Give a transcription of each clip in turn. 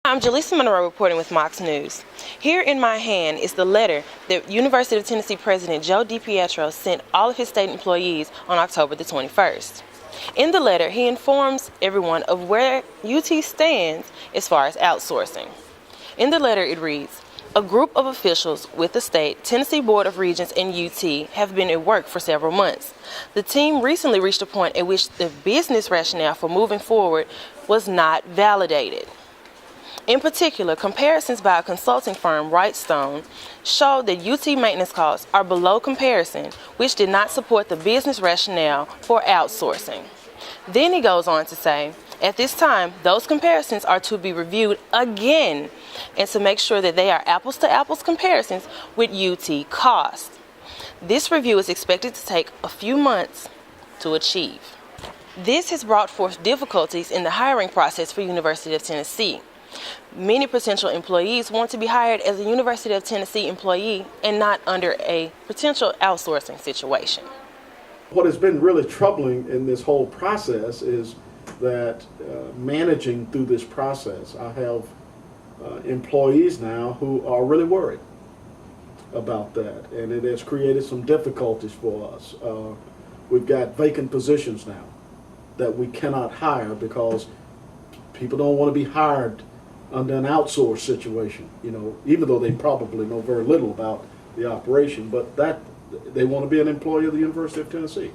I'm Jaleesa Monroe reporting with Mox News. Here in my hand is the letter that University of Tennessee President DiPietro sent all of his state employees on October the 21st. In the letter, he informs everyone of where UT stands as far as outsourcing. In the letter, it reads, "A group of officials with the state, Tennessee Board of Regents, and UT have been at work for several months. The team recently reached a point at which the business rationale for moving forward was not validated. In particular, comparisons by a consulting firm, Wrightstone, showed that UT maintenance costs are below comparison, which did not support the business rationale for outsourcing." Then he goes on to say, "At this time, those comparisons are to be reviewed again and to make sure that they are apples-to-apples comparisons with UT costs. This review is expected to take a few months to achieve." This has brought forth difficulties in the hiring process for University of Tennessee. Many potential employees want to be hired as a University of Tennessee employee and not under a potential outsourcing situation. What has been really troubling in this whole process is that managing through this process, I have employees now who are really worried about that, and it has created some difficulties for us. We've got vacant positions now that we cannot hire because people don't want to be hired under an outsourced situation, even though they probably know very little about the operation, but that they want to be an employee of the University of Tennessee.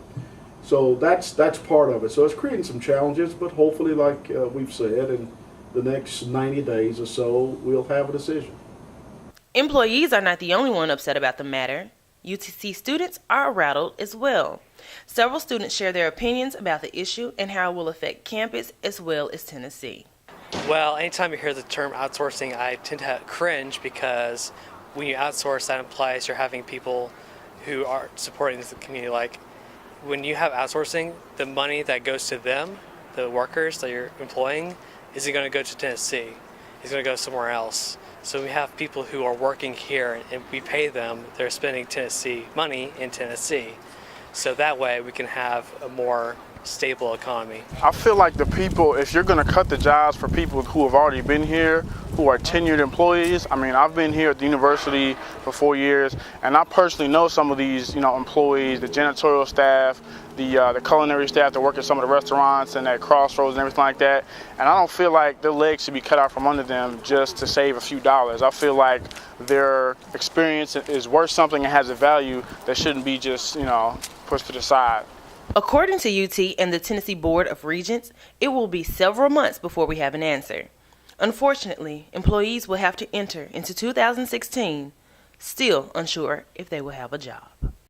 So that's part of it. So it's creating some challenges, but hopefully, like we've said, in the next 90 days or so, we'll have a decision. Employees are not the only one upset about the matter. UTC students are rattled as well. Several students share their opinions about the issue and how it will affect campus as well as Tennessee. Well, anytime you hear the term outsourcing, I tend to cringe because when you outsource, that implies you're having people who are supporting the community. Like, when you have outsourcing, the money that goes to them, the workers that you're employing, isn't going to go to Tennessee. It's going to go somewhere else. So we have people who are working here and we pay them, they're spending Tennessee money in Tennessee. So that way we can have a more stable economy. I feel like the people, if you're going to cut the jobs for people who have already been here, who are tenured employees, I mean, I've been here at the university for 4 years, and I personally know some of these, employees, the janitorial staff, the culinary staff that work at some of the restaurants and at Crossroads and everything like that, and I don't feel like their legs should be cut out from under them just to save a few dollars. I feel like their experience is worth something and has a value that shouldn't be just, pushed to the side. According to UT and the Tennessee Board of Regents, it will be several months before we have an answer. Unfortunately, employees will have to enter into 2016 still unsure if they will have a job.